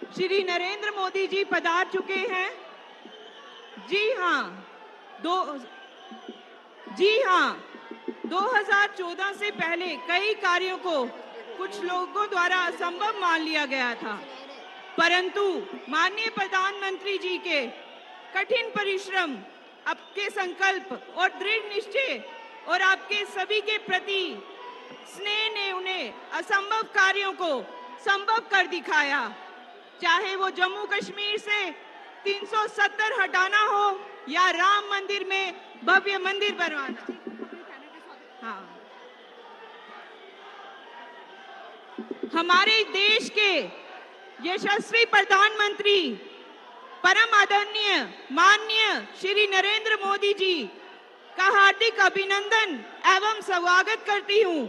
श्री नरेंद्र मोदी जी पधार चुके हैं। जी हाँ, 2014 से पहले कई कार्यों को कुछ लोगों द्वारा असंभव मान लिया गया था, परंतु माननीय प्रधानमंत्री जी के कठिन परिश्रम, आपके संकल्प और दृढ़ निश्चय और आपके सभी के प्रति स्नेह ने उन्हें असंभव कार्यों को संभव कर दिखाया। चाहे वो जम्मू कश्मीर से 370 हटाना हो या राम मंदिर में भव्य मंदिर बनवाना। हाँ, हमारे देश के यशस्वी प्रधानमंत्री परम आदरणीय माननीय श्री नरेंद्र मोदी जी का हार्दिक अभिनंदन एवं स्वागत करती हूँ।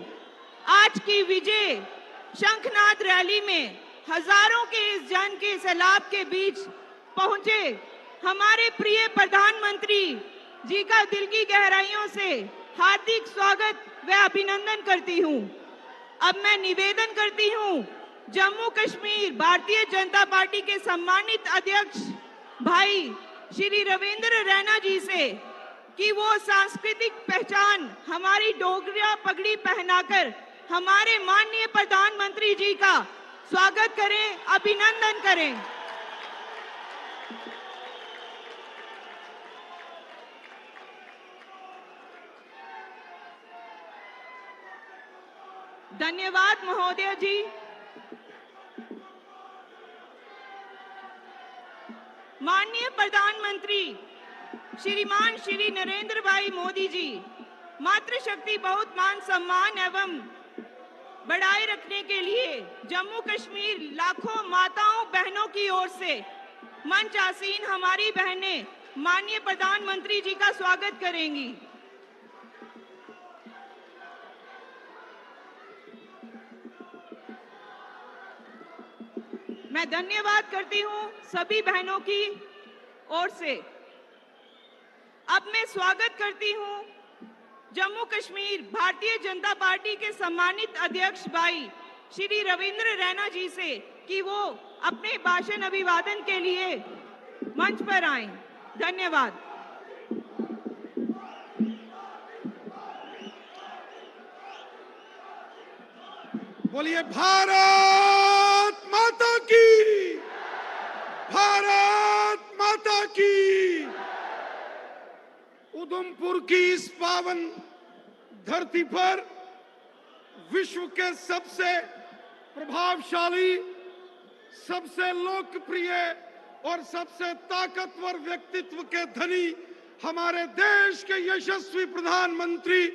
आज की विजय शंखनाद रैली में हजारों के इस जन के सैलाब के बीच पहुंचे हमारे प्रिय प्रधानमंत्री जी का दिल की गहराइयों से हार्दिक स्वागत व अभिनंदन करती हूँ। अब मैं निवेदन करती हूँ जम्मू कश्मीर भारतीय जनता पार्टी के सम्मानित अध्यक्ष भाई श्री रविंद्र रैना जी से कि वो सांस्कृतिक पहचान हमारी डोगरा पगड़ी पहनाकर हमारे माननीय प्रधानमंत्री जी का स्वागत करें, अभिनंदन करें। धन्यवाद महोदय जी। माननीय प्रधानमंत्री श्रीमान श्री नरेंद्र भाई मोदी जी मातृशक्ति बहुत मान सम्मान एवं बढ़ाए रखने के लिए जम्मू कश्मीर लाखों माताओं बहनों की ओर से मंच आसीन हमारी बहनें माननीय प्रधानमंत्री जी का स्वागत करेंगी। मैं धन्यवाद करती हूं सभी बहनों की ओर से। अब मैं स्वागत करती हूं जम्मू कश्मीर भारतीय जनता पार्टी के सम्मानित अध्यक्ष भाई श्री रविंद्र रैना जी से कि वो अपने भाषण अभिवादन के लिए मंच पर आएं। धन्यवाद। बोलिए भारत माता की, भारत माता की। उधमपुर की इस पावन धरती पर विश्व के सबसे प्रभावशाली, सबसे लोकप्रिय और सबसे ताकतवर व्यक्तित्व के धनी हमारे देश के यशस्वी प्रधानमंत्री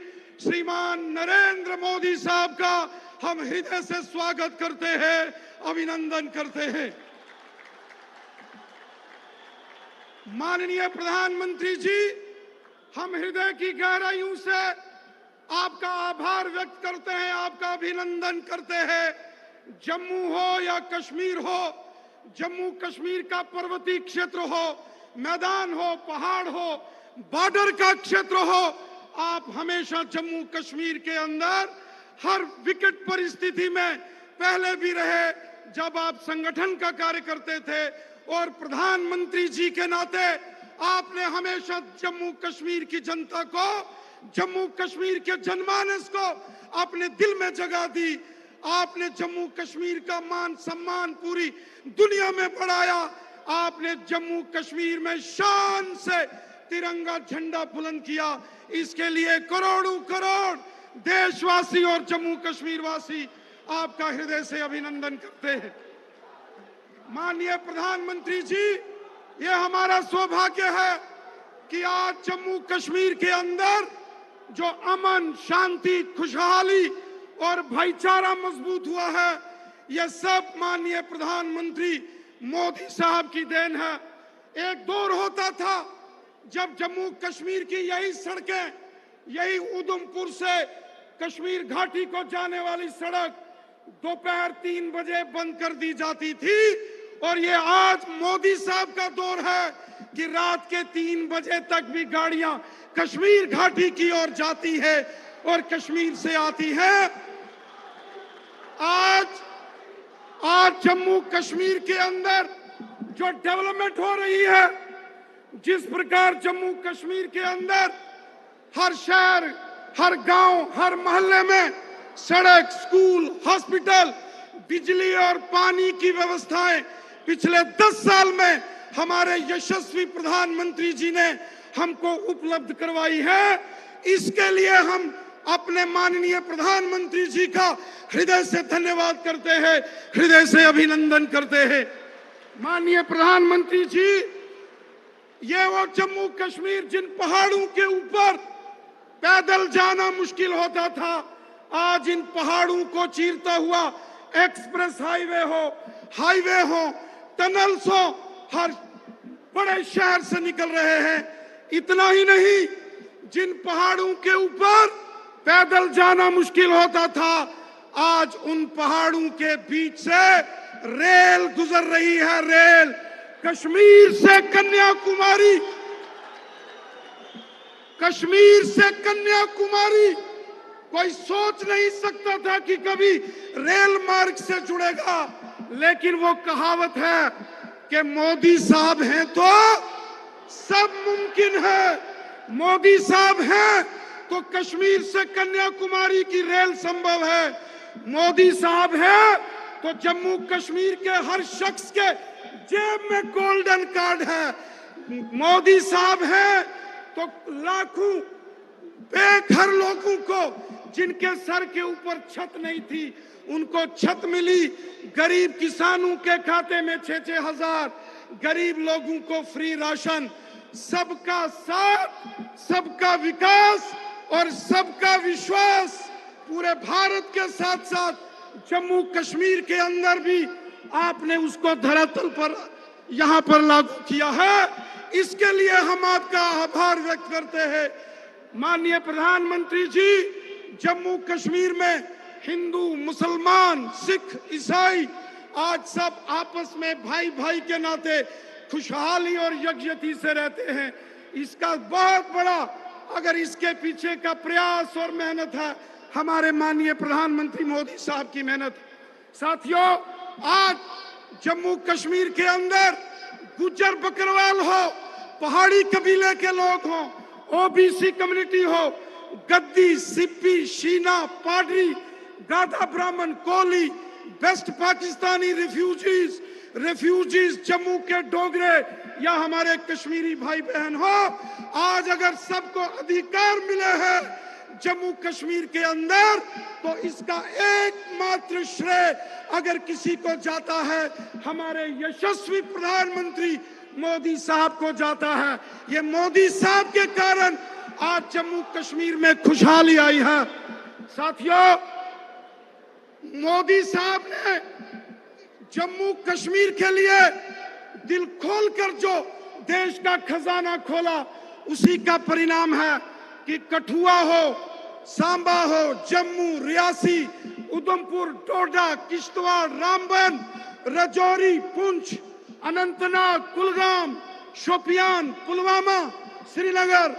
श्रीमान नरेंद्र मोदी साहब का हम हृदय से स्वागत करते हैं, अभिनंदन करते हैं। माननीय प्रधानमंत्री जी, हम हृदय की गहराइयों से आपका आभार व्यक्त करते हैं, आपका अभिनंदन करते हैं। जम्मू हो या कश्मीर हो, जम्मू कश्मीर का पर्वतीय क्षेत्र हो, मैदान हो, पहाड़ हो, बॉर्डर का क्षेत्र हो, आप हमेशा जम्मू कश्मीर के अंदर हर विकट परिस्थिति में पहले भी रहे जब आप संगठन का कार्य करते थे, और प्रधानमंत्री जी के नाते आपने हमेशा जम्मू कश्मीर की जनता को, जम्मू कश्मीर के जनमानस को अपने दिल में जगह दी। आपने जम्मू कश्मीर का मान सम्मान पूरी दुनिया में बढ़ाया। आपने जम्मू कश्मीर में शान से तिरंगा झंडा बुलंद किया। इसके लिए करोड़ों करोड़ देशवासी और जम्मू कश्मीर वासी आपका हृदय से अभिनंदन करते हैं। माननीय प्रधानमंत्री जी, ये हमारा सौभाग्य है कि आज जम्मू कश्मीर के अंदर जो अमन, शांति, खुशहाली और भाईचारा मजबूत हुआ है, यह सब माननीय प्रधानमंत्री मोदी साहब की देन है। एक दौर होता था जब जम्मू कश्मीर की यही सड़कें, यही उधमपुर से कश्मीर घाटी को जाने वाली सड़क दोपहर 3 बजे बंद कर दी जाती थी, और ये आज मोदी साहब का दौर है कि रात के 3 बजे तक भी गाड़ियां कश्मीर घाटी की ओर जाती है और कश्मीर से आती है। आज जम्मू कश्मीर के अंदर जो डेवलपमेंट हो रही है, जिस प्रकार जम्मू कश्मीर के अंदर हर शहर, हर गांव, हर मोहल्ले में सड़क, स्कूल, हॉस्पिटल, बिजली और पानी की व्यवस्थाएं पिछले 10 साल में हमारे यशस्वी प्रधानमंत्री जी ने हमको उपलब्ध करवाई है। इसके लिए हम अपने माननीय प्रधानमंत्री जी का हृदय से धन्यवाद करते हैं, हृदय से अभिनंदन करते हैं। माननीय प्रधानमंत्री जी, ये वो जम्मू कश्मीर जिन पहाड़ों के ऊपर पैदल जाना मुश्किल होता था, आज इन पहाड़ों को चीरता हुआ एक्सप्रेस हाईवे हो, टनल्स हो, हर बड़े शहर से निकल रहे हैं। इतना ही नहीं, जिन पहाड़ों के ऊपर पैदल जाना मुश्किल होता था, आज उन पहाड़ों के बीच से रेल गुजर रही है। रेल कश्मीर से कन्याकुमारी, कश्मीर से कन्याकुमारी कोई सोच नहीं सकता था कि कभी रेल मार्ग से जुड़ेगा, लेकिन वो कहावत है कि मोदी साहब हैं तो सब मुमकिन है। मोदी साहब हैं तो कश्मीर से कन्याकुमारी की रेल संभव है। मोदी साहब हैं तो जम्मू कश्मीर के हर शख्स के जेब में गोल्डन कार्ड है। मोदी साहब हैं तो लाखों बेघर लोगों को, जिनके सर के ऊपर छत नहीं थी, उनको छत मिली। गरीब किसानों के खाते में 6-6 हजार, गरीब लोगों को फ्री राशन। सबका साथ, सबका विकास और सबका विश्वास पूरे भारत के साथ साथ जम्मू कश्मीर के अंदर भी आपने उसको धरातल पर यहाँ पर लागू किया है। इसके लिए हम आपका आभार व्यक्त करते हैं। माननीय प्रधानमंत्री जी, जम्मू कश्मीर में हिंदू, मुसलमान, सिख, ईसाई आज सब आपस में भाई भाई के नाते खुशहाली और यकजहती से रहते हैं। इसका बहुत बड़ा, अगर इसके पीछे का प्रयास और मेहनत है, हमारे माननीय प्रधानमंत्री मोदी साहब की मेहनत। साथियों, आज जम्मू कश्मीर के अंदर गुज्जर बकरवाल हो, पहाड़ी कबीले के लोग हो, ओबीसी कम्युनिटी हो, गद्दी, सिप्पी, शीना, पाडरी, गाधा ब्राह्मण, कोली, वेस्ट पाकिस्तानी रेफ्यूजीज, जम्मू के डोगरे या हमारे कश्मीरी भाई बहन हो, आज अगर सबको अधिकार मिले हैं जम्मू कश्मीर के अंदर, तो इसका एकमात्र श्रेय अगर किसी को जाता है, हमारे यशस्वी प्रधानमंत्री मोदी साहब को जाता है। ये मोदी साहब के कारण आज जम्मू कश्मीर में खुशहाली आई है। साथियों, मोदी साहब ने जम्मू कश्मीर के लिए दिल खोलकर जो देश का खजाना खोला, उसी का परिणाम है कि कठुआ हो, सांबा हो, जम्मू, रियासी, उधमपुर, डोडा, किश्तवाड़, रामबन, राजौरी, पुंछ, अनंतनाग, कुलगाम, शोपियान, पुलवामा, श्रीनगर,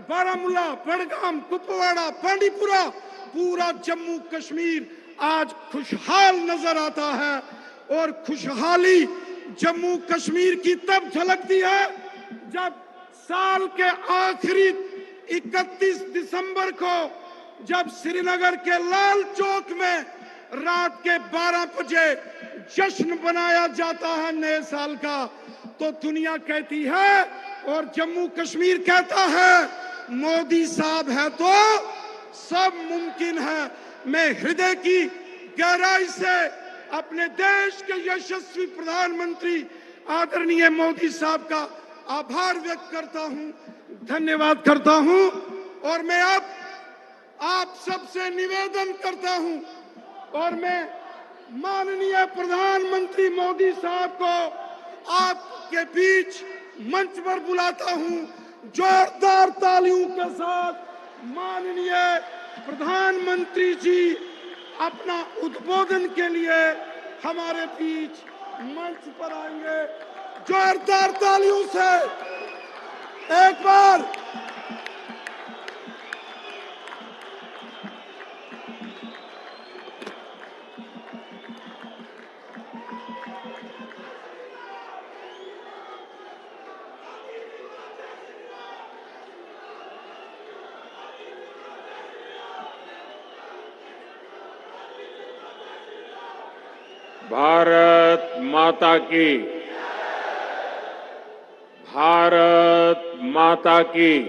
बारामूला, बड़गाम, कुपवाड़ा, बांडीपुरा, पूरा जम्मू कश्मीर आज खुशहाल नजर आता है। और खुशहाली जम्मू कश्मीर की तब झलकती है जब साल के आखिरी 31 दिसंबर को, जब श्रीनगर के लाल चौक में रात के 12 बजे जश्न बनाया जाता है नए साल का, तो दुनिया कहती है और जम्मू कश्मीर कहता है, मोदी साहब है तो सब मुमकिन है। मैं हृदय की गहराई से अपने देश के यशस्वी प्रधानमंत्री आदरणीय मोदी साहब का आभार व्यक्त करता हूं, धन्यवाद करता हूं। और मैं अब आप सबसे निवेदन करता हूं और मैं माननीय प्रधानमंत्री मोदी साहब को आपके बीच मंच पर बुलाता हूं। जोरदार तालियों के साथ माननीय प्रधानमंत्री जी अपना उद्बोधन के लिए हमारे बीच मंच पर आएंगे। जोरदार तालियों से एक बार भारत माता की, भारत माता की,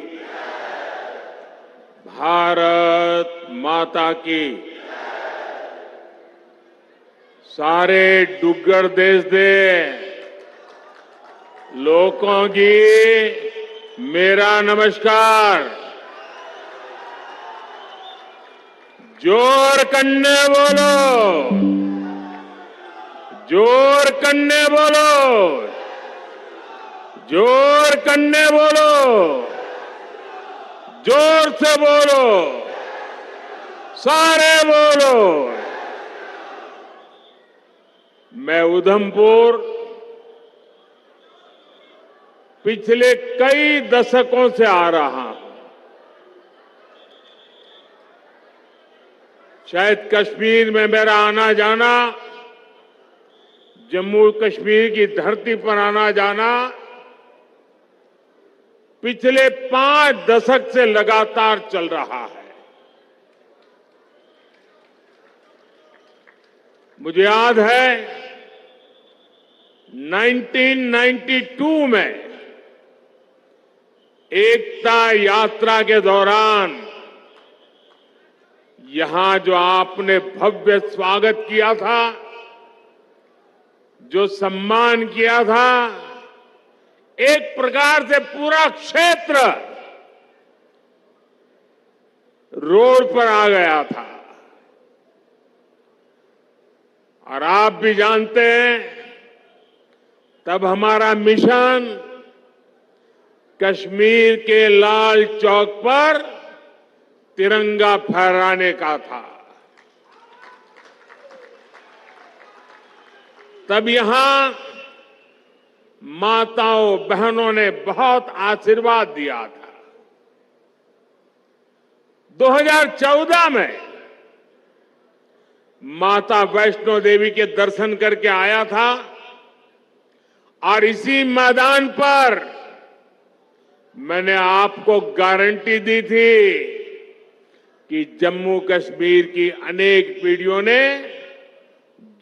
भारत माता की। सारे डुग्गर देश दे लोगों की मेरा नमस्कार। जोर कन्ने बोलो, जोर कन्ने बोलो, जोर कन्ने बोलो, जोर से बोलो, सारे बोलो। मैं उधमपुर पिछले कई दशकों से आ रहा हूं। शायद कश्मीर में मेरा आना जाना, जम्मू कश्मीर की धरती पर आना जाना पिछले 5 दशक से लगातार चल रहा है। मुझे याद है 1992 में एकता यात्रा के दौरान यहां जो आपने भव्य स्वागत किया था, जो सम्मान किया था, एक प्रकार से पूरा क्षेत्र रोड पर आ गया था। और आप भी जानते हैं, तब हमारा मिशन कश्मीर के लाल चौक पर तिरंगा फहराने का था। तब यहां माताओं बहनों ने बहुत आशीर्वाद दिया था। 2014 में माता वैष्णो देवी के दर्शन करके आया था और इसी मैदान पर मैंने आपको गारंटी दी थी कि जम्मू कश्मीर की अनेक पीढ़ियों ने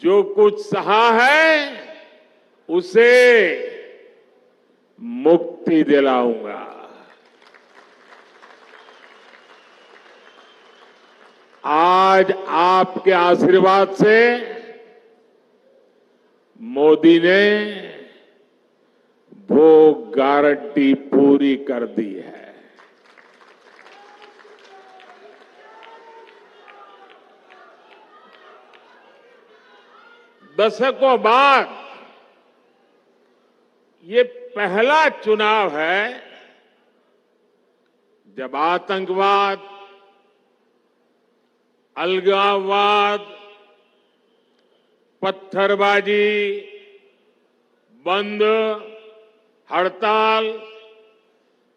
जो कुछ सहा है उसे मुक्ति दिलाऊंगा। आज आपके आशीर्वाद से मोदी ने वो गारंटी पूरी कर दी है। दशकों बाद ये पहला चुनाव है जब आतंकवाद, अलगाववाद, पत्थरबाजी, बंद, हड़ताल,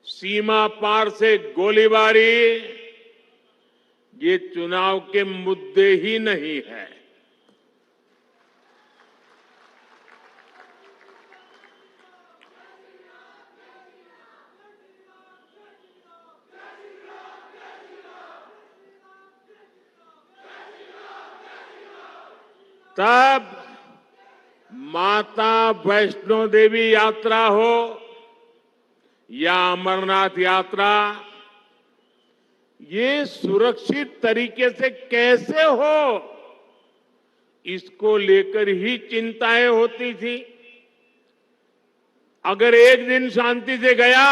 सीमा पार से गोलीबारी, ये चुनाव के मुद्दे ही नहीं है। तब माता वैष्णो देवी यात्रा हो या अमरनाथ यात्रा, ये सुरक्षित तरीके से कैसे हो, इसको लेकर ही चिंताएं होती थी। अगर एक दिन शांति से गया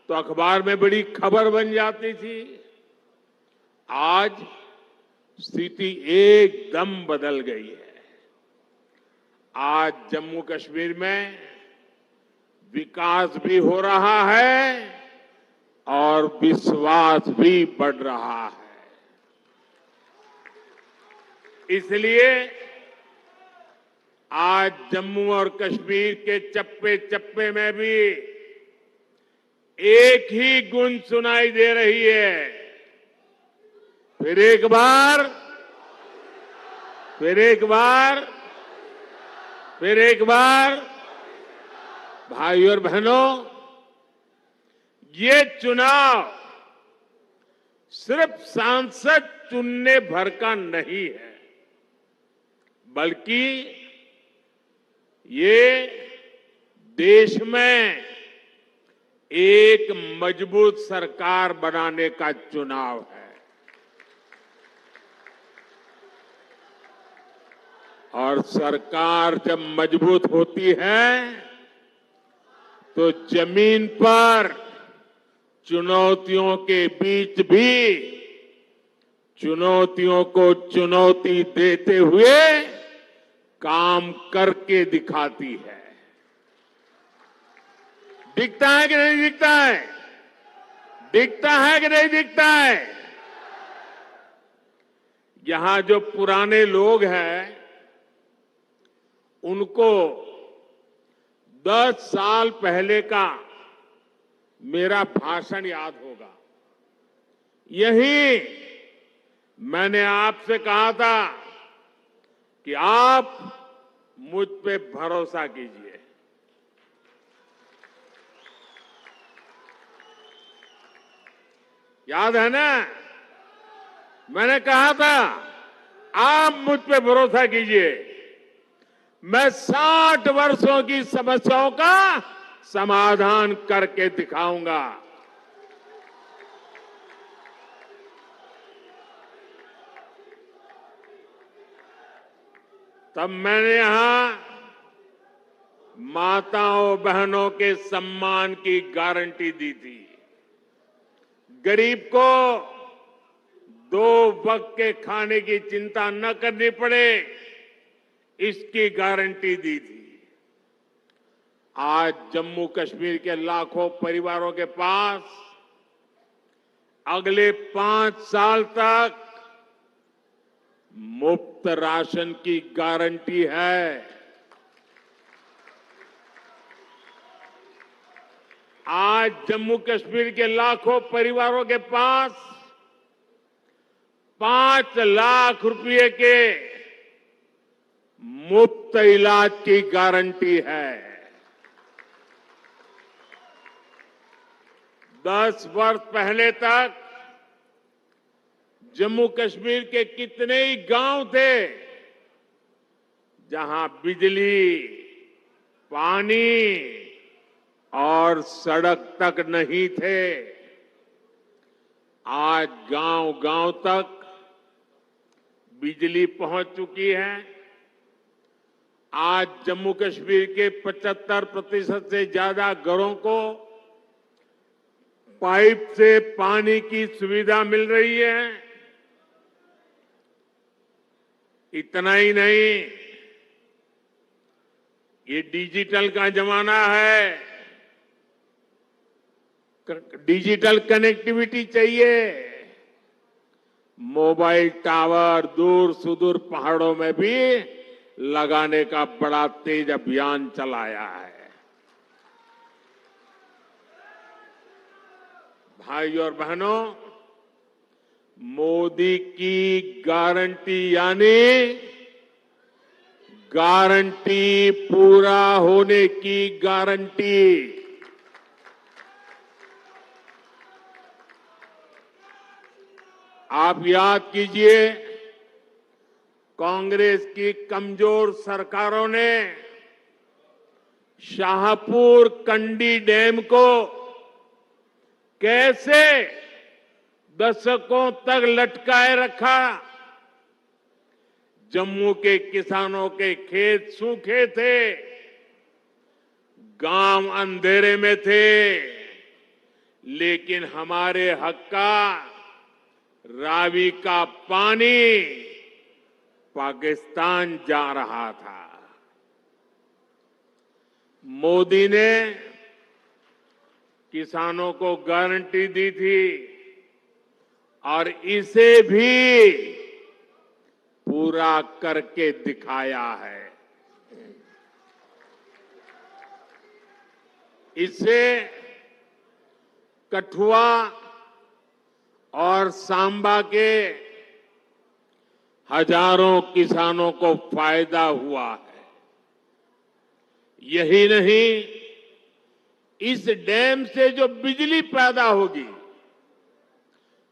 तो अखबार में बड़ी खबर बन जाती थी। आज स्थिति एकदम बदल गई है। आज जम्मू कश्मीर में विकास भी हो रहा है और विश्वास भी बढ़ रहा है। इसलिए आज जम्मू और कश्मीर के चप्पे चप्पे में भी एक ही गूंज सुनाई दे रही है। फिर एक बार, फिर एक बार, फिर एक बार, भाई और बहनों, ये चुनाव सिर्फ सांसद चुनने भर का नहीं है, बल्कि ये देश में एक मजबूत सरकार बनाने का चुनाव है। और सरकार जब मजबूत होती है तो जमीन पर चुनौतियों के बीच भी चुनौतियों को चुनौती देते हुए काम करके दिखाती है। दिखता है कि नहीं दिखता है? दिखता है कि नहीं दिखता है? यहां जो पुराने लोग हैं उनको 10 साल पहले का मेरा भाषण याद होगा। यही मैंने आपसे कहा था कि आप मुझ पे भरोसा कीजिए। याद है ना? मैंने कहा था आप मुझ पे भरोसा कीजिए, मैं 60 वर्षों की समस्याओं का समाधान करके दिखाऊंगा। तब मैंने यहां माताओं बहनों के सम्मान की गारंटी दी थी। गरीब को 2 वक्त के खाने की चिंता न करनी पड़े, इसकी गारंटी दी थी। आज जम्मू कश्मीर के लाखों परिवारों के पास अगले 5 साल तक मुफ्त राशन की गारंटी है। आज जम्मू कश्मीर के लाखों परिवारों के पास 5 लाख रुपए के मुफ्त इलाज की गारंटी है। 10 वर्ष पहले तक जम्मू कश्मीर के कितने ही गांव थे जहां बिजली, पानी और सड़क तक नहीं थे। आज गांव-गांव तक बिजली पहुंच चुकी है। आज जम्मू कश्मीर के 75% से ज्यादा घरों को पाइप से पानी की सुविधा मिल रही है। इतना ही नहीं, ये डिजिटल का जमाना है। डिजिटल कनेक्टिविटी चाहिए। मोबाइल टावर दूर सुदूर पहाड़ों में भी लगाने का बड़ा तेज अभियान चलाया है। भाई और बहनों, मोदी की गारंटी यानी गारंटी पूरा होने की गारंटी। आप याद कीजिए, कांग्रेस की कमजोर सरकारों ने शाहपुर कंडी डैम को कैसे दशकों तक लटकाए रखा। जम्मू के किसानों के खेत सूखे थे, गांव अंधेरे में थे, लेकिन हमारे हक का रावी का पानी पाकिस्तान जा रहा था। मोदी ने किसानों को गारंटी दी थी और इसे भी पूरा करके दिखाया है। इससे कठुआ और सांबा के हजारों किसानों को फायदा हुआ है। यही नहीं, इस डैम से जो बिजली पैदा होगी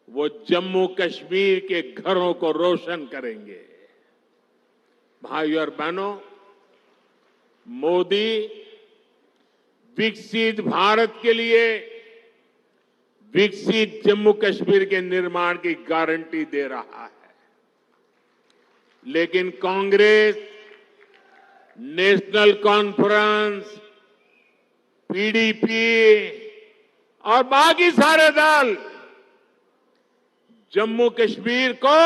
वो जम्मू कश्मीर के घरों को रोशन करेंगे। भाइयों और बहनों, मोदी विकसित भारत के लिए विकसित जम्मू कश्मीर के निर्माण की गारंटी दे रहा है। लेकिन कांग्रेस, नेशनल कॉन्फ्रेंस, पीडीपी और बाकी सारे दल जम्मू कश्मीर को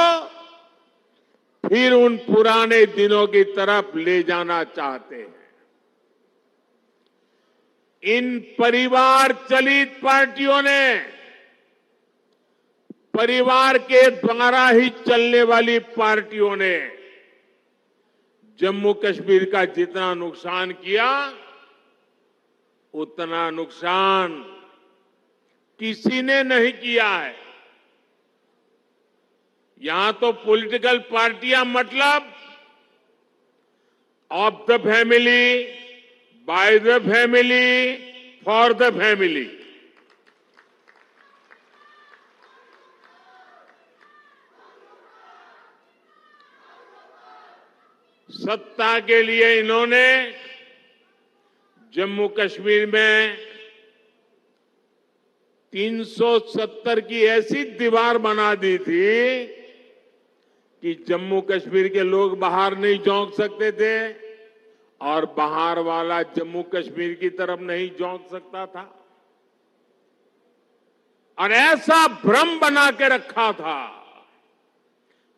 फिर उन पुराने दिनों की तरफ ले जाना चाहते हैं। इन परिवार चलित पार्टियों ने, परिवार के द्वारा ही चलने वाली पार्टियों ने जम्मू कश्मीर का जितना नुकसान किया, उतना नुकसान किसी ने नहीं किया है। यहां तो पॉलिटिकल पार्टियां मतलब of the family, by the family, for the family. सत्ता के लिए इन्होंने जम्मू कश्मीर में 370 की ऐसी दीवार बना दी थी कि जम्मू कश्मीर के लोग बाहर नहीं झोंक सकते थे और बाहर वाला जम्मू कश्मीर की तरफ नहीं झोंक सकता था। और ऐसा भ्रम बना के रखा था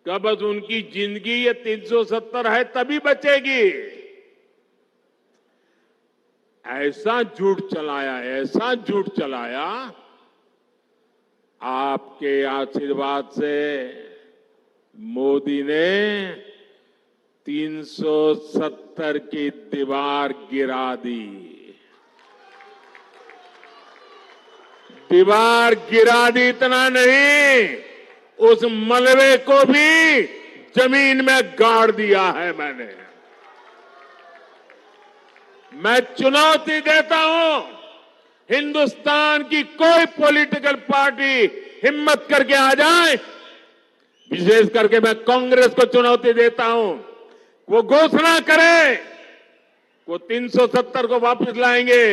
कि बस उनकी जिंदगी ये 370 है तभी बचेगी। ऐसा झूठ चलाया, ऐसा झूठ चलाया। आपके आशीर्वाद से मोदी ने 370 की दीवार गिरा दी। दीवार गिरा दी, इतना नहीं, उस मलबे को भी जमीन में गाड़ दिया है मैंने। मैं चुनौती देता हूं, हिंदुस्तान की कोई पॉलिटिकल पार्टी हिम्मत करके आ जाए, विशेष करके मैं कांग्रेस को चुनौती देता हूं, वो घोषणा करे वो 370 को वापस लाएंगे,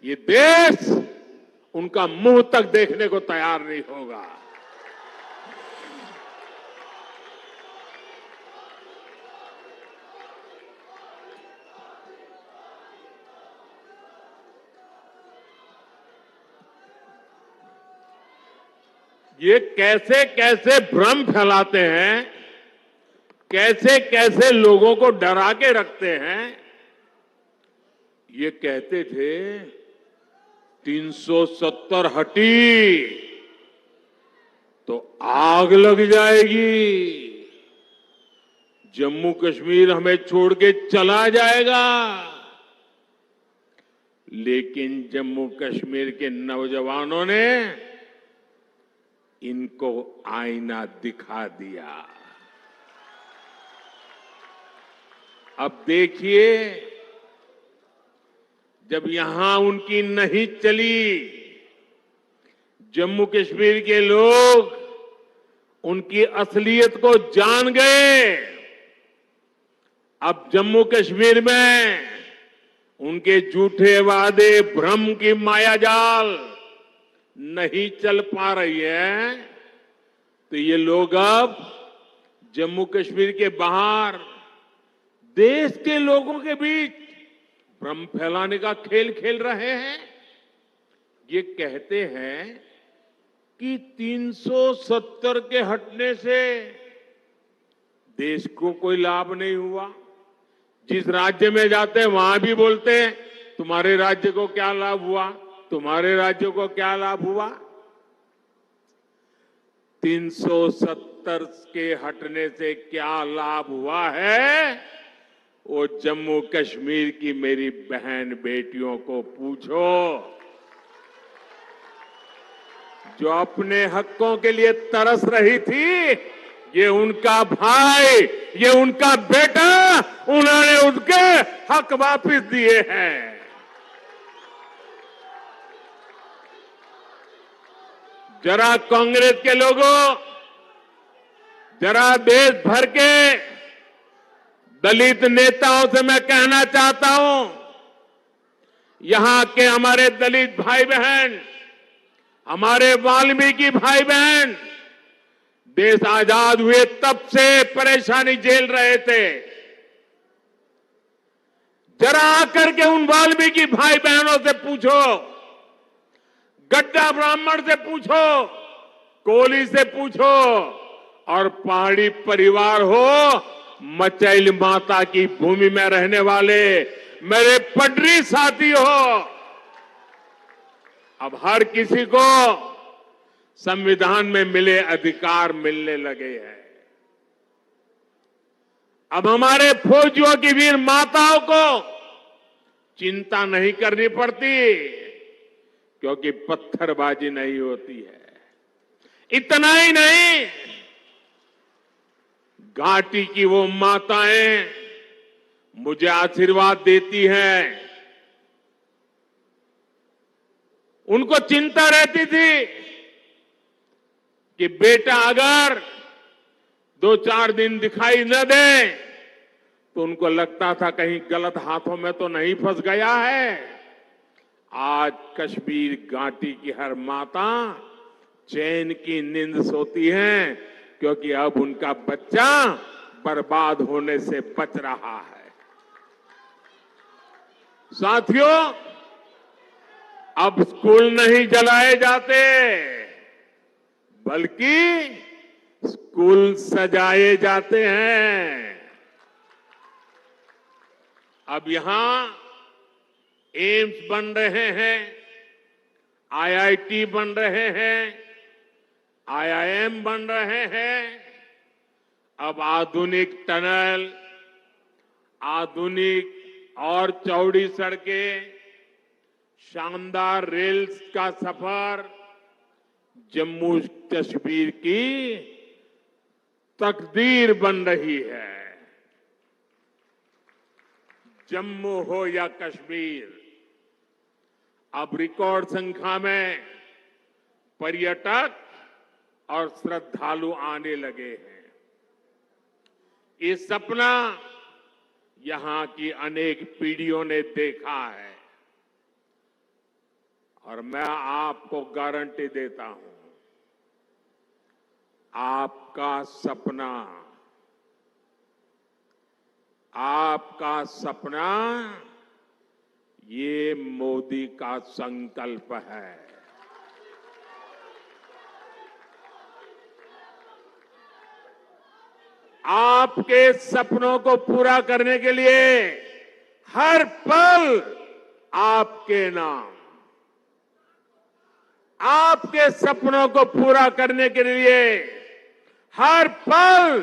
ये देश उनका मुंह तक देखने को तैयार नहीं होगा। ये कैसे कैसे भ्रम फैलाते हैं, कैसे कैसे लोगों को डरा के रखते हैं। ये कहते थे 370 हटी तो आग लग जाएगी, जम्मू कश्मीर हमें छोड़ के चला जाएगा। लेकिन जम्मू कश्मीर के नौजवानों ने इनको आईना दिखा दिया। अब देखिए, जब यहां उनकी नहीं चली, जम्मू कश्मीर के लोग उनकी असलियत को जान गए। अब जम्मू कश्मीर में उनके झूठे वादे, भ्रम की मायाजाल नहीं चल पा रही है, तो ये लोग अब जम्मू कश्मीर के बाहर देश के लोगों के बीच भ्रम फैलाने का खेल खेल रहे हैं। ये कहते हैं कि 370 के हटने से देश को कोई लाभ नहीं हुआ। जिस राज्य में जाते हैं वहां भी बोलते हैं तुम्हारे राज्य को क्या लाभ हुआ, तुम्हारे राज्य को क्या लाभ हुआ। 370 के हटने से क्या लाभ हुआ है, वो जम्मू कश्मीर की मेरी बहन बेटियों को पूछो, जो अपने हकों के लिए तरस रही थी। ये उनका भाई, ये उनका बेटा, उन्होंने उनके हक वापस दिए हैं। जरा कांग्रेस के लोगों, जरा देश भर के दलित नेताओं से मैं कहना चाहता हूं, यहां के हमारे दलित भाई बहन, हमारे वाल्मीकि भाई बहन देश आजाद हुए तब से परेशानी झेल रहे थे। जरा आकर के उन वाल्मीकि भाई बहनों से पूछो, गड्ढा ब्राह्मण से पूछो, कोली से पूछो और पहाड़ी परिवार हो, मचैल माता की भूमि में रहने वाले मेरे पटरी साथी हो, अब हर किसी को संविधान में मिले अधिकार मिलने लगे हैं। अब हमारे फौजियों की वीर माताओं को चिंता नहीं करनी पड़ती, क्योंकि पत्थरबाजी नहीं होती है। इतना ही नहीं, घाटी की वो माताएं मुझे आशीर्वाद देती हैं। उनको चिंता रहती थी कि बेटा अगर 2-4 दिन दिखाई न दे तो उनको लगता था कहीं गलत हाथों में तो नहीं फंस गया है। आज कश्मीर घाटी की हर माता चैन की नींद सोती है, क्योंकि अब उनका बच्चा बर्बाद होने से बच रहा है। साथियों, अब स्कूल नहीं जलाए जाते, बल्कि स्कूल सजाए जाते हैं। अब यहां एम्स बन रहे हैं, आईआईटी बन रहे हैं, आईआईएम बन रहे हैं। अब आधुनिक टनल, आधुनिक और चौड़ी सड़कें, शानदार रेल्स का सफर जम्मू कश्मीर की तकदीर बन रही है। जम्मू हो या कश्मीर, अब रिकॉर्ड संख्या में पर्यटक और श्रद्धालु आने लगे हैं। ये सपना यहां की अनेक पीढ़ियों ने देखा है और मैं आपको गारंटी देता हूं, आपका सपना ये मोदी का संकल्प है। आपके सपनों को पूरा करने के लिए हर पल आपके नाम, आपके सपनों को पूरा करने के लिए हर पल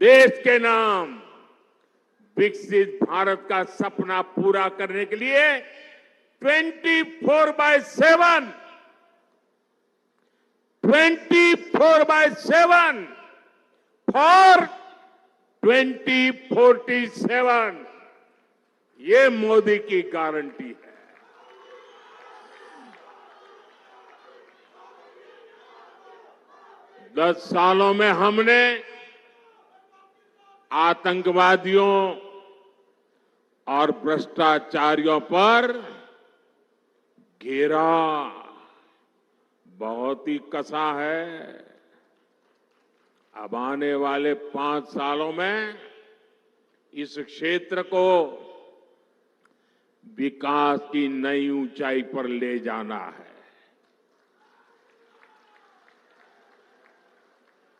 देश के नाम, विकसित भारत का सपना पूरा करने के लिए 24/7 फॉर 2047 ये मोदी की गारंटी है। दस सालों में हमने आतंकवादियों और भ्रष्टाचारियों पर घेरा बहुत ही कसा है। अब आने वाले 5 सालों में इस क्षेत्र को विकास की नई ऊंचाई पर ले जाना है।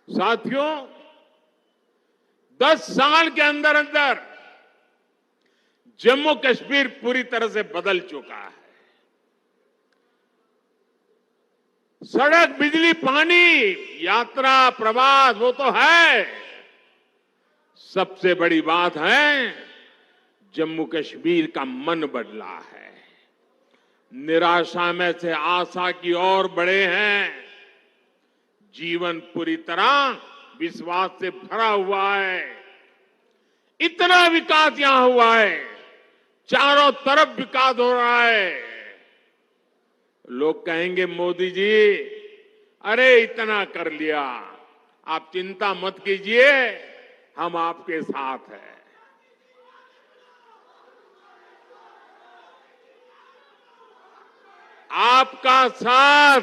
साथियों, 10 साल के अंदर अंदर जम्मू कश्मीर पूरी तरह से बदल चुका है। सड़क, बिजली, पानी, यात्रा, प्रवास वो तो है, सबसे बड़ी बात है जम्मू कश्मीर का मन बदला है। निराशा में से आशा की ओर बढ़े हैं। जीवन पूरी तरह विश्वास से भरा हुआ है। इतना विकास यहां हुआ है, चारों तरफ विकास हो रहा है। लोग कहेंगे मोदी जी अरे इतना कर लिया, आप चिंता मत कीजिए, हम आपके साथ हैं। आपका साथ,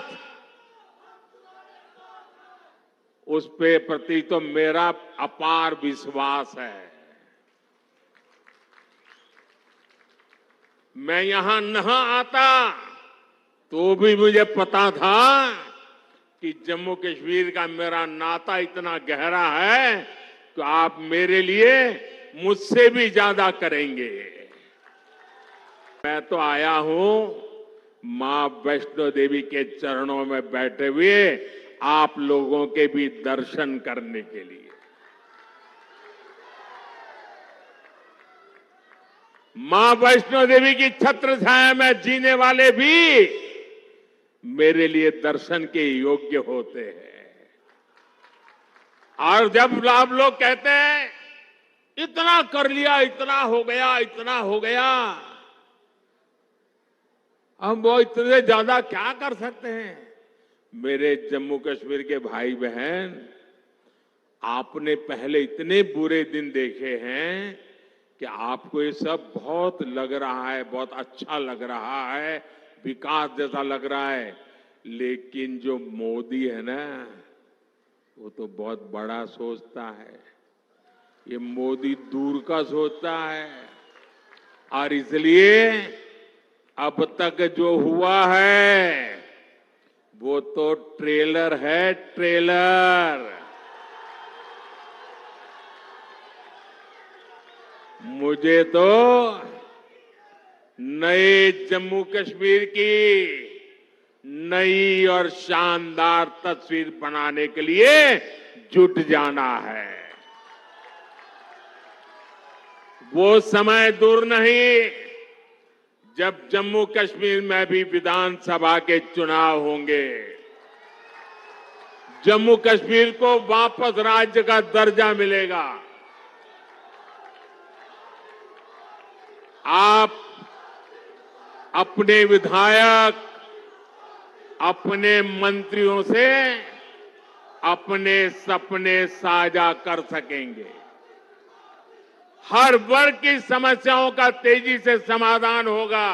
उस पे प्रति तो मेरा अपार विश्वास है। मैं यहां न आता तो भी मुझे पता था कि जम्मू कश्मीर का मेरा नाता इतना गहरा है कि आप मेरे लिए मुझसे भी ज्यादा करेंगे। मैं तो आया हूं मां वैष्णो देवी के चरणों में बैठे हुए आप लोगों के भी दर्शन करने के लिए। मां वैष्णो देवी की छत्र छाया में जीने वाले भी मेरे लिए दर्शन के योग्य होते हैं। और जब आप लोग कहते हैं इतना कर लिया, इतना हो गया, इतना हो गया, हम वो इतने ज्यादा क्या कर सकते हैं? मेरे जम्मू कश्मीर के भाई बहन, आपने पहले इतने बुरे दिन देखे हैं कि आपको ये सब बहुत लग रहा है, बहुत अच्छा लग रहा है, विकास जैसा लग रहा है। लेकिन जो मोदी है ना, वो तो बहुत बड़ा सोचता है। ये मोदी दूर का सोचता है। और इसलिए अब तक जो हुआ है वो तो ट्रेलर है, ट्रेलर। मुझे तो नए जम्मू कश्मीर की नई और शानदार तस्वीर बनाने के लिए जुट जाना है। वो समय दूर नहीं जब जम्मू कश्मीर में भी विधानसभा के चुनाव होंगे। जम्मू कश्मीर को वापस राज्य का दर्जा मिलेगा। आप अपने विधायक, अपने मंत्रियों से अपने सपने साझा कर सकेंगे। हर वर्ग की समस्याओं का तेजी से समाधान होगा।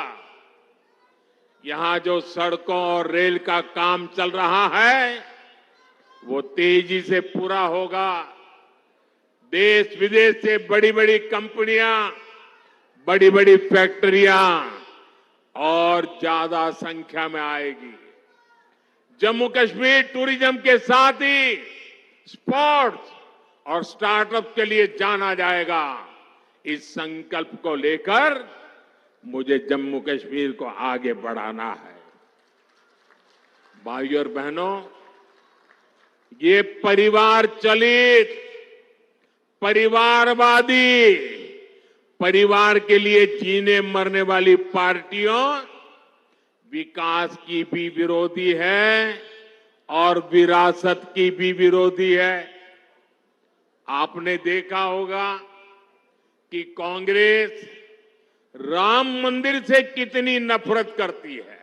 यहां जो सड़कों और रेल का काम चल रहा है वो तेजी से पूरा होगा। देश विदेश से बड़ी बड़ी कंपनियां, बड़ी बड़ी फैक्ट्रियां और ज्यादा संख्या में आएगी। जम्मू कश्मीर टूरिज्म के साथ ही स्पोर्ट्स और स्टार्टअप के लिए जाना जाएगा। इस संकल्प को लेकर मुझे जम्मू कश्मीर को आगे बढ़ाना है। भाइयों और बहनों, ये परिवार चलित, परिवारवादी, परिवार के लिए जीने मरने वाली पार्टियों विकास की भी विरोधी है और विरासत की भी विरोधी है। आपने देखा होगा कि कांग्रेस राम मंदिर से कितनी नफरत करती है।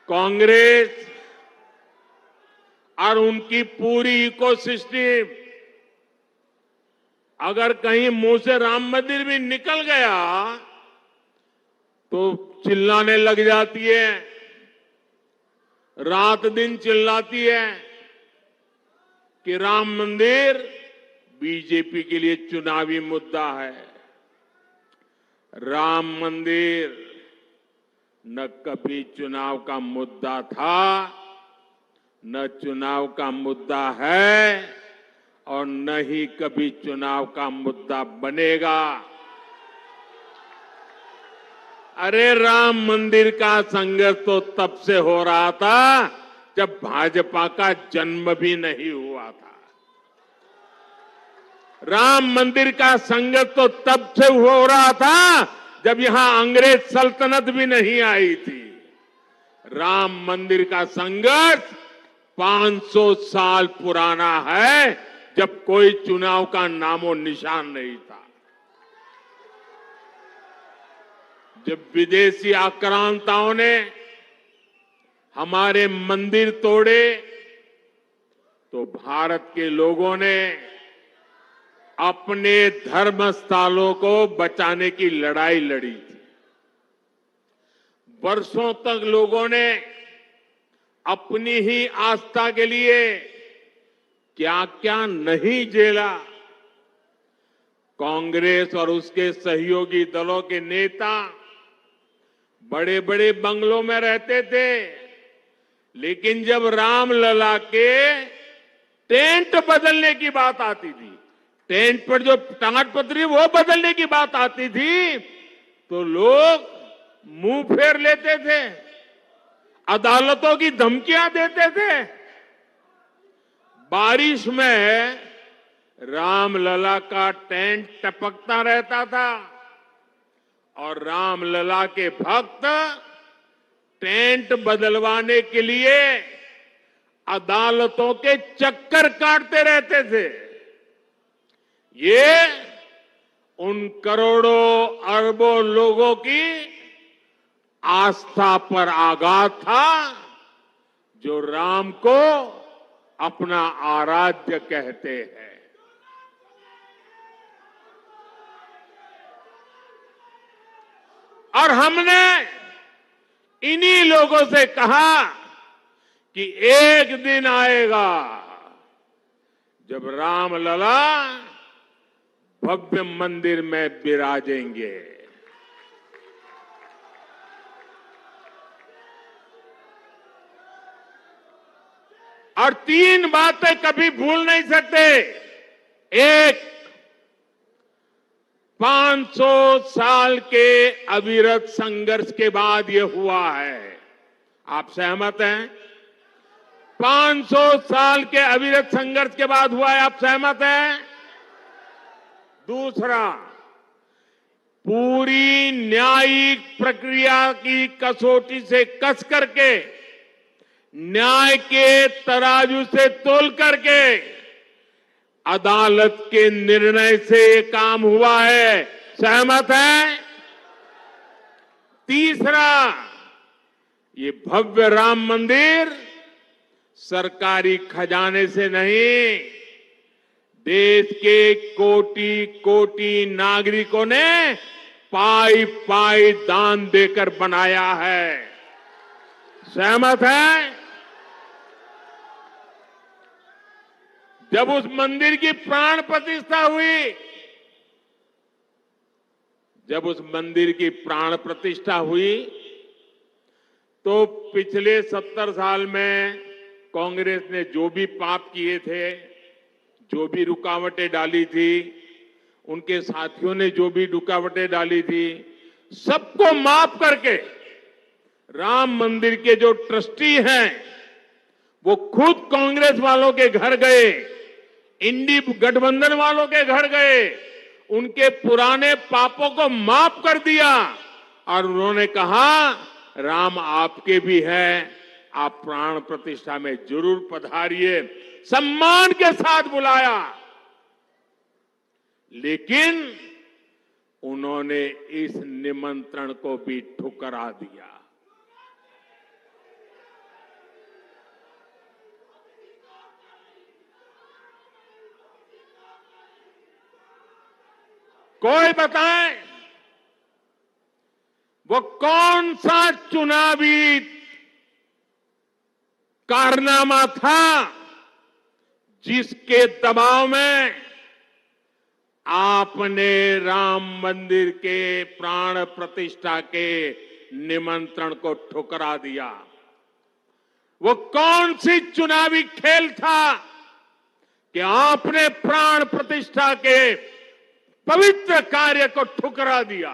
कांग्रेस और उनकी पूरी इकोसिस्टम अगर कहीं मुंह से राम मंदिर भी निकल गया तो चिल्लाने लग जाती है, रात दिन चिल्लाती है कि राम मंदिर बीजेपी के लिए चुनावी मुद्दा है। राम मंदिर न कभी चुनाव का मुद्दा था, न चुनाव का मुद्दा है और न ही कभी चुनाव का मुद्दा बनेगा। अरे राम मंदिर का संघर्ष तो तब से हो रहा था जब भाजपा का जन्म भी नहीं हुआ था। राम मंदिर का संघर्ष तो तब से हो रहा था जब यहां अंग्रेज सल्तनत भी नहीं आई थी। राम मंदिर का संघर्ष 500 साल पुराना है, जब कोई चुनाव का नामो निशान नहीं था। जब विदेशी आक्रांताओं ने हमारे मंदिर तोड़े तो भारत के लोगों ने अपने धर्म स्थलों को बचाने की लड़ाई लड़ी थी। वर्षों तक लोगों ने अपनी ही आस्था के लिए क्या क्या नहीं झेला। कांग्रेस और उसके सहयोगी दलों के नेता बड़े बड़े बंगलों में रहते थे, लेकिन जब रामलला के टेंट बदलने की बात आती थी, टेंट पर जो ताड़पत्री वो बदलने की बात आती थी, तो लोग मुंह फेर लेते थे, अदालतों की धमकियां देते थे। बारिश में रामलला का टेंट टपकता रहता था और रामलला के भक्त टेंट बदलवाने के लिए अदालतों के चक्कर काटते रहते थे। ये उन करोड़ों अरबों लोगों की आस्था पर आघात था जो राम को अपना आराध्य कहते हैं। और हमने इन्हीं लोगों से कहा कि एक दिन आएगा जब रामलला भव्य मंदिर में विराजेंगे। और तीन बातें कभी भूल नहीं सकते। एक, 500 साल के अविरत संघर्ष के बाद ये हुआ है। आप सहमत हैं? 500 साल के अविरत संघर्ष के बाद हुआ है। आप सहमत हैं? दूसरा, पूरी न्यायिक प्रक्रिया की कसौटी से कस करके, न्याय के तराजू से तोल करके अदालत के निर्णय से ये काम हुआ है। सहमत है? तीसरा, ये भव्य राम मंदिर सरकारी खजाने से नहीं, देश के कोटि कोटि नागरिकों ने पाई पाई दान देकर बनाया है। सहमत है? जब उस मंदिर की प्राण प्रतिष्ठा हुई, जब उस मंदिर की प्राण प्रतिष्ठा हुई, तो पिछले 70 साल में कांग्रेस ने जो भी पाप किए थे, जो भी रुकावटें डाली थी, उनके साथियों ने जो भी रुकावटें डाली थी, सबको माफ करके राम मंदिर के जो ट्रस्टी हैं, वो खुद कांग्रेस वालों के घर गए, इंडी गठबंधन वालों के घर गए, उनके पुराने पापों को माफ कर दिया और उन्होंने कहा राम आपके भी है, आप प्राण प्रतिष्ठा में जरूर पधारिए। सम्मान के साथ बुलाया, लेकिन उन्होंने इस निमंत्रण को भी ठुकरा दिया। कोई बताए वो कौन सा चुनावी कारनामा था जिसके दबाव में आपने राम मंदिर के प्राण प्रतिष्ठा के निमंत्रण को ठुकरा दिया? वो कौन सी चुनावी खेल था कि आपने प्राण प्रतिष्ठा के पवित्र कार्य को ठुकरा दिया?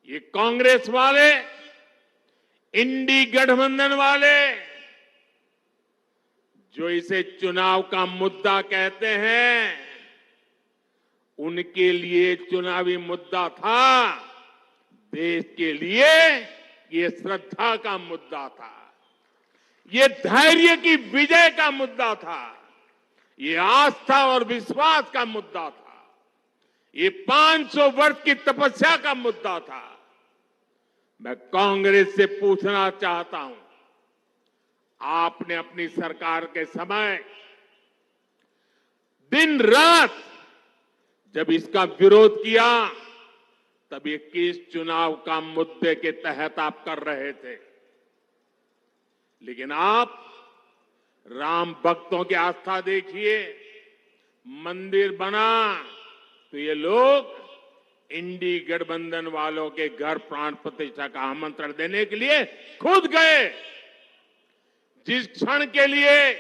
ये कांग्रेस वाले, इंडी गठबंधन वाले, जो इसे चुनाव का मुद्दा कहते हैं, उनके लिए चुनावी मुद्दा था, देश के लिए ये श्रद्धा का मुद्दा था, ये धैर्य की विजय का मुद्दा था, ये आस्था और विश्वास का मुद्दा था, ये 500 वर्ष की तपस्या का मुद्दा था। मैं कांग्रेस से पूछना चाहता हूं, आपने अपनी सरकार के समय दिन रात जब इसका विरोध किया तब 21 चुनाव का मुद्दे के तहत आप कर रहे थे, लेकिन आप राम भक्तों की आस्था देखिए, मंदिर बना तो ये लोग इंडी गठबंधन वालों के घर प्राण प्रतिष्ठा का आमंत्रण देने के लिए खुद गए। जिस क्षण के लिए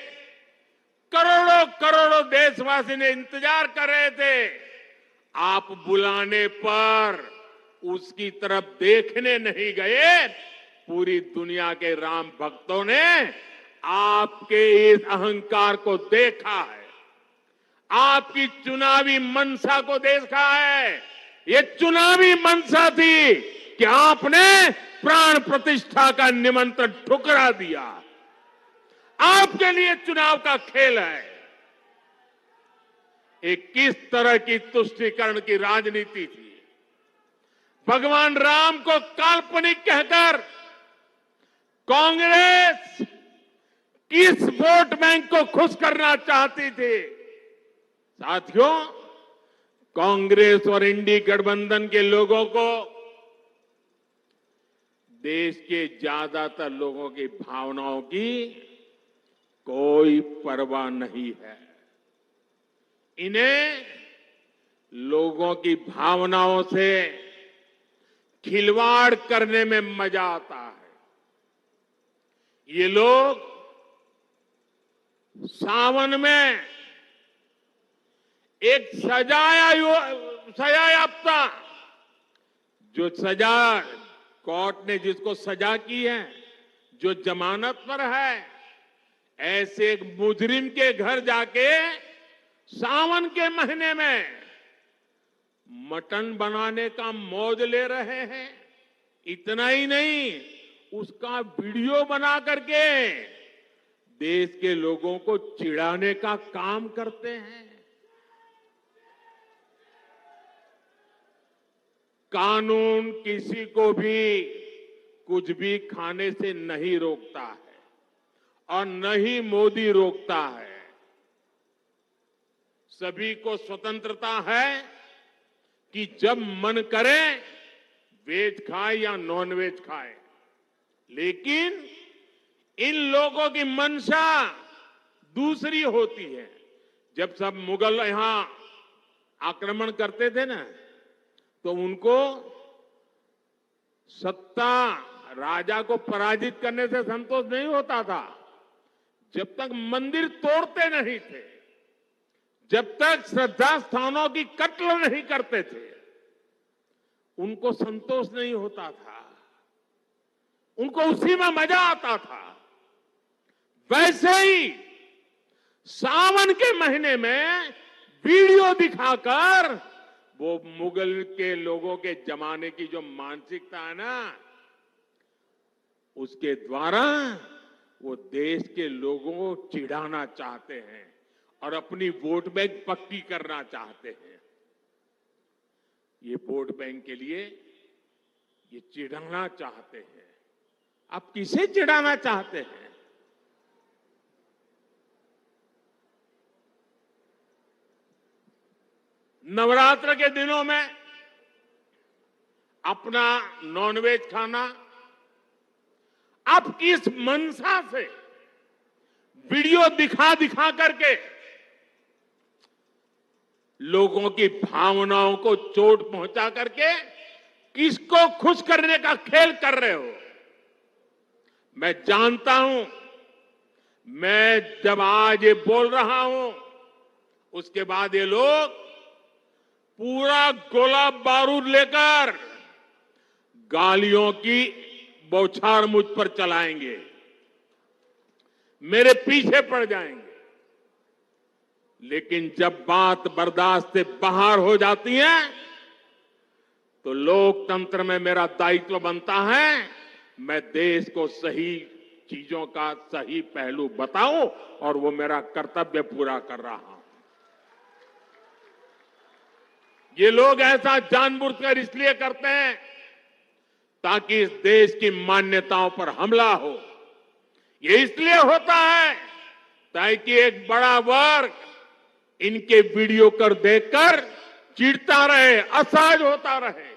करोड़ों करोड़ों देशवासी ने इंतजार कर रहे थे, आप बुलाने पर उसकी तरफ देखने नहीं गए। पूरी दुनिया के राम भक्तों ने आपके इस अहंकार को देखा है, आपकी चुनावी मंशा को देखा है। ये चुनावी मंशा थी कि आपने प्राण प्रतिष्ठा का निमंत्रण ठुकरा दिया। आपके लिए चुनाव का खेल है। एक किस तरह की तुष्टीकरण की राजनीति थी। भगवान राम को काल्पनिक कहकर कांग्रेस किस वोट बैंक को खुश करना चाहती थी। साथियों, कांग्रेस और इंडी गठबंधन के लोगों को देश के ज्यादातर लोगों की भावनाओं की कोई परवाह नहीं है। इन्हें लोगों की भावनाओं से खिलवाड़ करने में मजा आता है। ये लोग सावन में एक सजायाफ्ता जो सजा कोर्ट ने जिसको सजा की है, जो जमानत पर है, ऐसे एक मुजरिम के घर जाके सावन के महीने में मटन बनाने का मौज ले रहे हैं। इतना ही नहीं, उसका वीडियो बना करके देश के लोगों को चिढ़ाने का काम करते हैं। कानून किसी को भी कुछ भी खाने से नहीं रोकता है और न ही मोदी रोकता है। सभी को स्वतंत्रता है कि जब मन करे वेज खाए या नॉन वेज खाए, लेकिन इन लोगों की मंशा दूसरी होती है। जब सब मुगल यहां आक्रमण करते थे ना, तो उनको सत्ता राजा को पराजित करने से संतोष नहीं होता था। जब तक मंदिर तोड़ते नहीं थे, जब तक श्रद्धा स्थानों की कत्ल नहीं करते थे, उनको संतोष नहीं होता था। उनको उसी में मजा आता था। वैसे ही सावन के महीने में वीडियो दिखाकर वो मुगल के लोगों के जमाने की जो मानसिकता है ना, उसके द्वारा वो देश के लोगों को चिढ़ाना चाहते हैं और अपनी वोट बैंक पक्की करना चाहते हैं। ये वोट बैंक के लिए ये चिढ़ाना चाहते हैं। आप किसे चिढ़ाना चाहते हैं? नवरात्र के दिनों में अपना नॉनवेज खाना, आप किस मंशा से वीडियो दिखा दिखा करके लोगों की भावनाओं को चोट पहुंचा करके किसको खुश करने का खेल कर रहे हो? मैं जानता हूं, मैं जब आज ये बोल रहा हूं, उसके बाद ये लोग पूरा गोला बारूद लेकर गालियों की बौछार मुझ पर चलाएंगे, मेरे पीछे पड़ जाएंगे। लेकिन जब बात बर्दाश्त से बाहर हो जाती है तो लोकतंत्र में मेरा दायित्व बनता है, मैं देश को सही चीजों का सही पहलू बताऊं और वो मेरा कर्तव्य पूरा कर रहा हूं। ये लोग ऐसा जानबूझकर इसलिए करते हैं ताकि इस देश की मान्यताओं पर हमला हो, ये इसलिए होता है ताकि एक बड़ा वर्ग इनके वीडियो कर देखकर चिढ़ता रहे, असहज होता रहे।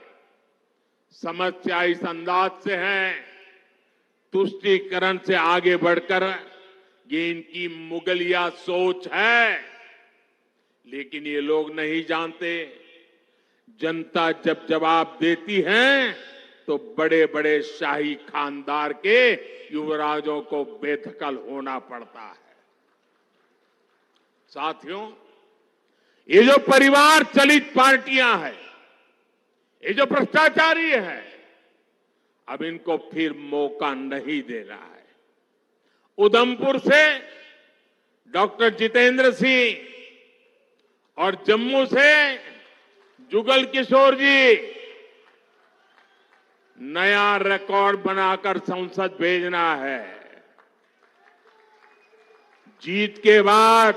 समस्या इस अंदाज से है, तुष्टीकरण से आगे बढ़कर ये इनकी मुगलिया सोच है। लेकिन ये लोग नहीं जानते, जनता जब जवाब देती है तो बड़े बड़े शाही खानदार के युवराजों को बेदखल होना पड़ता है। साथियों, ये जो परिवार चलित पार्टियां हैं, ये जो भ्रष्टाचारी है, अब इनको फिर मौका नहीं देना है। उधमपुर से डॉक्टर जितेंद्र सिंह और जम्मू से जुगल किशोर जी नया रिकॉर्ड बनाकर संसद भेजना है। जीत के बाद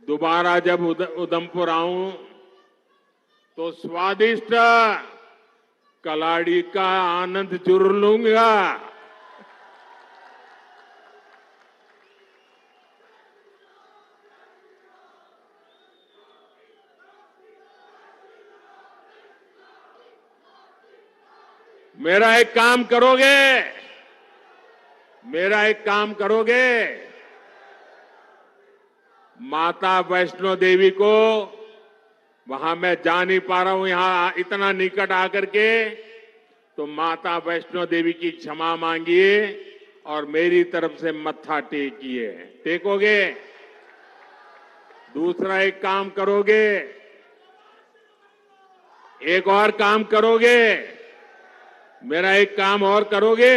दोबारा जब उधमपुर आऊं तो स्वादिष्ट कलाड़ी का आनंद जरूर लूंगा। मेरा एक काम करोगे, मेरा एक काम करोगे, माता वैष्णो देवी को, वहां मैं जा नहीं पा रहा हूं यहां इतना निकट आकर के, तो माता वैष्णो देवी की क्षमा मांगिए और मेरी तरफ से मत्था टेकिए। टेकोगे? दूसरा एक काम करोगे, एक और काम करोगे, मेरा एक काम और करोगे,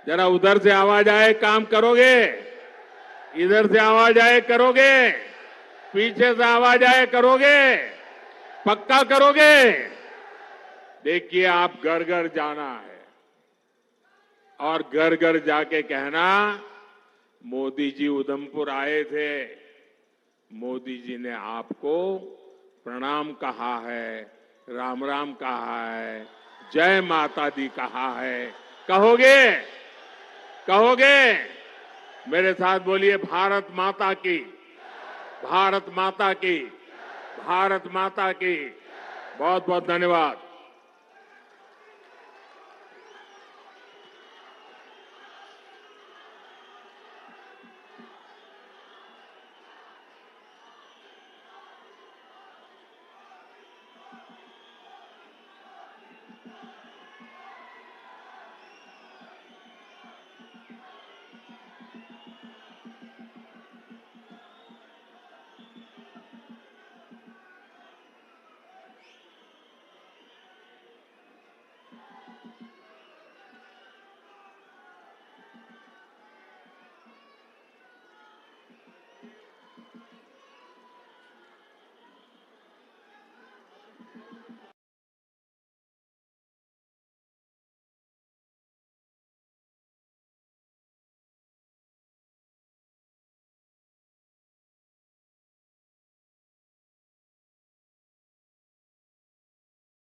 जरा उधर से आवाज आए, काम करोगे, इधर से आवाज आए करोगे, पीछे से आवाज आए करोगे, पक्का करोगे? देखिए, आप घर घर जाना है और घर घर जाके कहना, मोदी जी उधमपुर आए थे, मोदी जी ने आपको प्रणाम कहा है, राम राम कहा है, जय माता दी कहा है। कहोगे? कहोगे? मेरे साथ बोलिए, भारत माता की, भारत माता की, भारत माता की। बहुत बहुत धन्यवाद।